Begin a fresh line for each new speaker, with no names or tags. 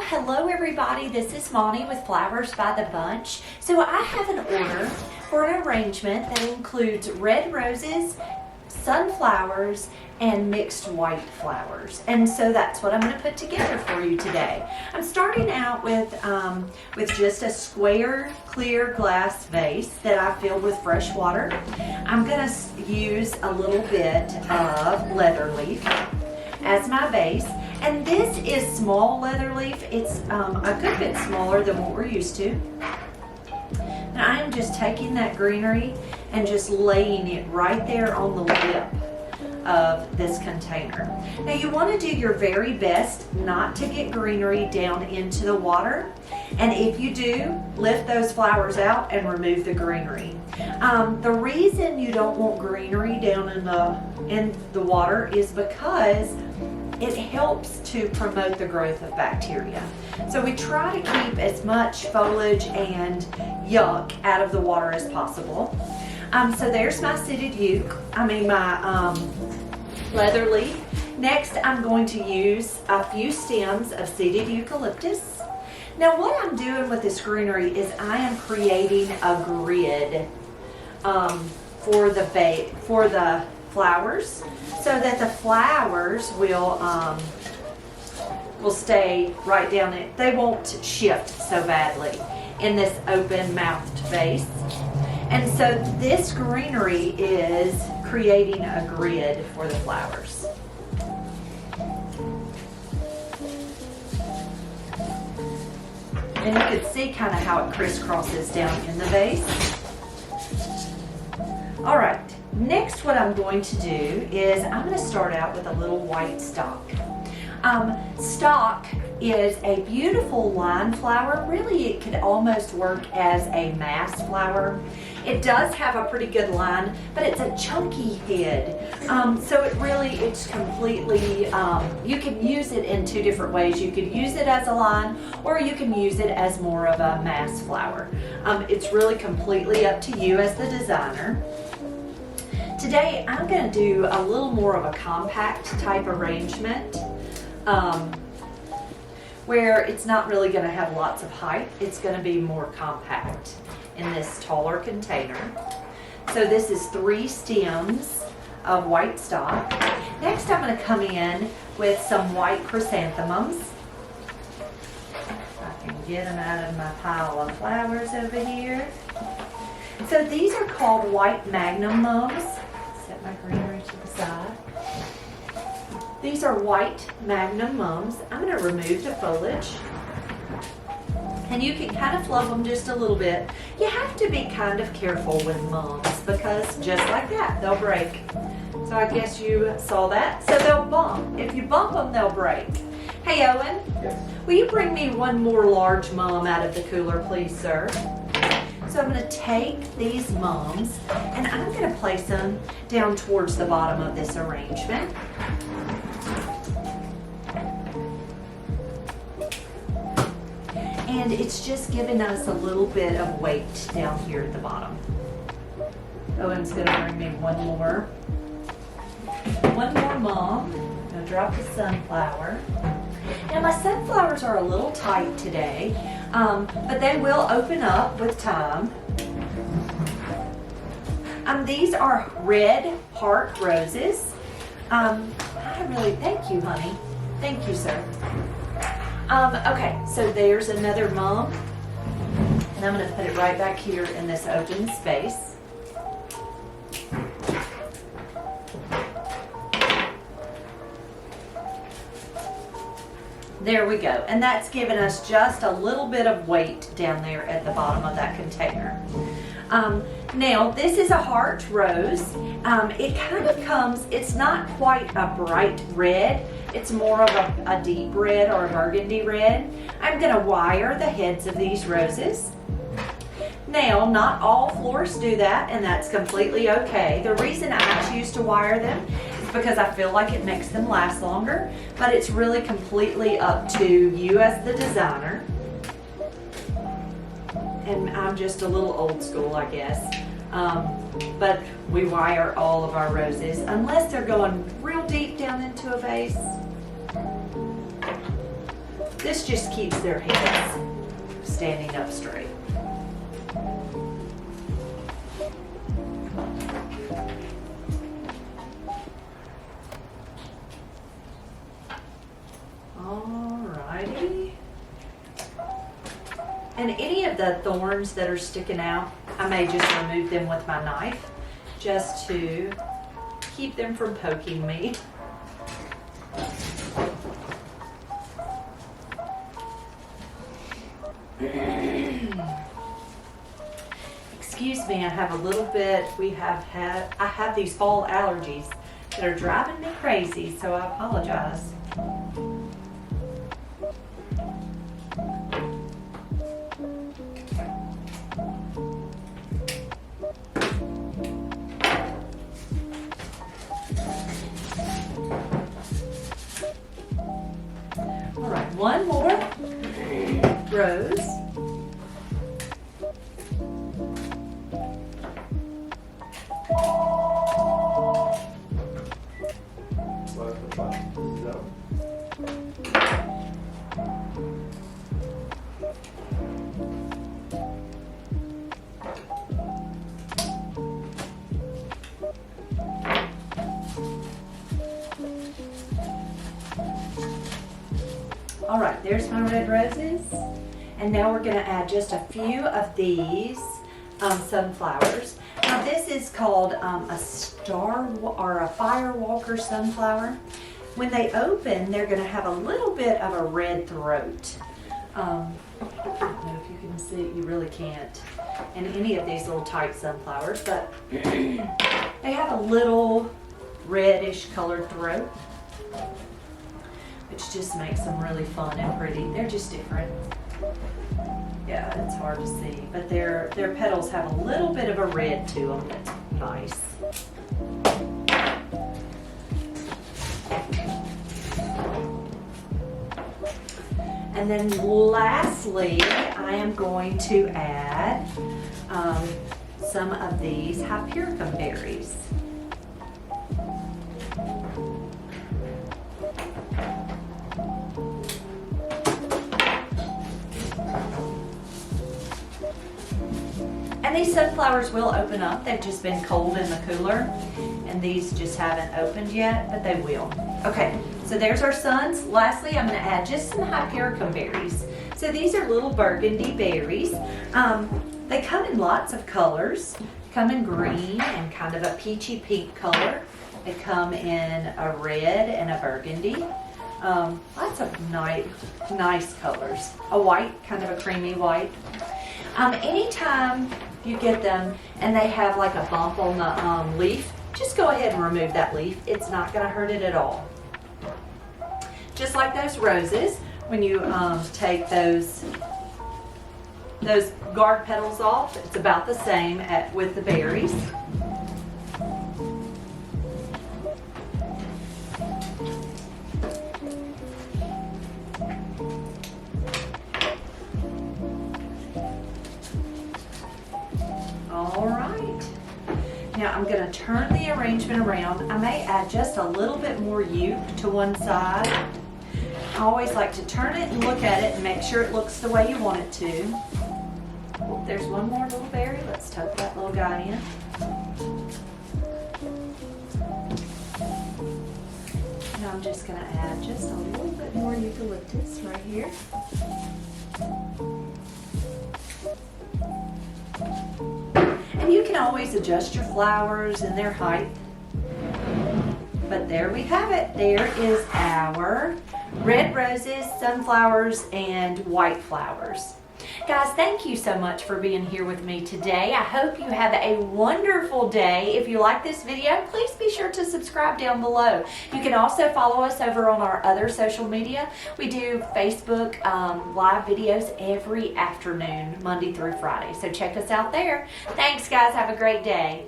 hello everybody. This is Monty with Flowers by the Bunch. So I have an order for an arrangement that includes red roses, sunflowers, and mixed white flowers. And so that's what I'm going to put together for you today. I'm starting out with just a square clear glass vase that I filled with fresh water. I'm going to use a little bit of leather leaf as my base. And this is small leather leaf. It's a good bit smaller than what we're used to. And I am just taking that greenery and just laying it right there on the lip of this container. Now you want to do your very best not to get greenery down into the water. And if you do, lift those flowers out and remove the greenery. The reason you don't want greenery down in the water is because it helps to promote the growth of bacteria. So we try to keep as much foliage and yuck out of the water as possible. So there's my my leather leaf. Next, I'm going to use a few stems of seeded eucalyptus. Now what I'm doing with this greenery is I am creating a grid for the flowers, so that the flowers will stay right down it. They won't shift so badly in this open-mouthed vase. And so this greenery is creating a grid for the flowers. And you can see kind of how it crisscrosses down in the vase. All right. Next, what I'm going to do is I'm going to start out with a little white stock. Stock is a beautiful line flower. Really, it could almost work as a mass flower. It does have a pretty good line, but it's a chunky head. So it's completely, you can use it in two different ways. You could use it as a line, or you can use it as more of a mass flower. It's really completely up to you as the designer. Today I'm going to do a little more of a compact type arrangement where it's not really going to have lots of height. It's going to be more compact in this taller container. So this is 3 stems of white stock. Next I'm going to come in with some white chrysanthemums. I can get them out of my pile of flowers over here. So these are called white magnum mums. Set my greenery to the side. These are white magnum mums. I'm going to remove the foliage. And you can kind of fluff them just a little bit. You have to be kind of careful with mums because just like that, they'll break. So I guess you saw that. So they'll bump. If you bump them, they'll break. Hey, Owen.
Yes.
Will you bring me one more large mum out of the cooler, please, sir? So I'm going to take these mums and I'm going to place them down towards the bottom of this arrangement. And it's just giving us a little bit of weight down here at the bottom. Owen's going to bring me one more mum. I'm going to drop the sunflower. Now my sunflowers are a little tight today, but they will open up with time. These are red heart roses. Thank you, honey. Thank you, sir. Okay, so there's another mum, and I'm going to put it right back here in this open space. There we go, and that's given us just a little bit of weight down there at the bottom of that container. Now, this is a heart rose. It kind of comes, it's not quite a bright red. It's more of a deep red or a burgundy red. I'm going to wire the heads of these roses. Now, not all florists do that, and that's completely okay. The reason I choose to wire them is because I feel like it makes them last longer, but it's really completely up to you as the designer. And I'm just a little old school, I guess. But we wire all of our roses unless they're going real deep down into a vase. This just keeps their heads standing up straight. Alrighty. And any of the thorns that are sticking out, I may just remove them with my knife just to keep them from poking me. Excuse me, I have a little bit, I have these fall allergies that are driving me crazy, so I apologize. All right, one more rose. All right, there's my red roses. And now we're gonna add just a few of these sunflowers. Now this is called a star or a firewalker sunflower. When they open, they're gonna have a little bit of a red throat. I don't know if you can see, you really can't in any of these little type sunflowers, but they have a little reddish colored throat, which just makes them really fun and pretty. They're just different. Yeah, it's hard to see, but their petals have a little bit of a red to them that's nice. And then lastly, I am going to add some of these Hypericum berries. And these sunflowers will open up. They've just been cold in the cooler, and these just haven't opened yet, but they will. Okay, so there's our suns. Lastly, I'm gonna add just some Hypericum berries. So these are little burgundy berries. They come in lots of colors. Come in green and kind of a peachy pink color. They come in a red and a burgundy. Lots of nice colors. A white, kind of a creamy white. Anytime you get them and they have like a bump on the leaf, just go ahead and remove that leaf. It's not going to hurt it at all. Just like those roses, when you take those guard petals off, it's about the same with the berries. All right. Now I'm going to turn the arrangement around. I may add just a little bit more yolk to one side. I always like to turn it and look at it and make sure it looks the way you want it to. Oh, there's one more little berry. Let's tuck that little guy in. Now I'm just going to add just a little bit more eucalyptus right here. And you can always adjust your flowers and their height. But there we have it. There is our red roses, sunflowers, and white flowers. Guys, thank you so much for being here with me today. I hope you have a wonderful day. If you like this video, please be sure to subscribe down below. You can also follow us over on our other social media. We do Facebook live videos every afternoon, Monday through Friday. So check us out there. Thanks, guys. Have a great day.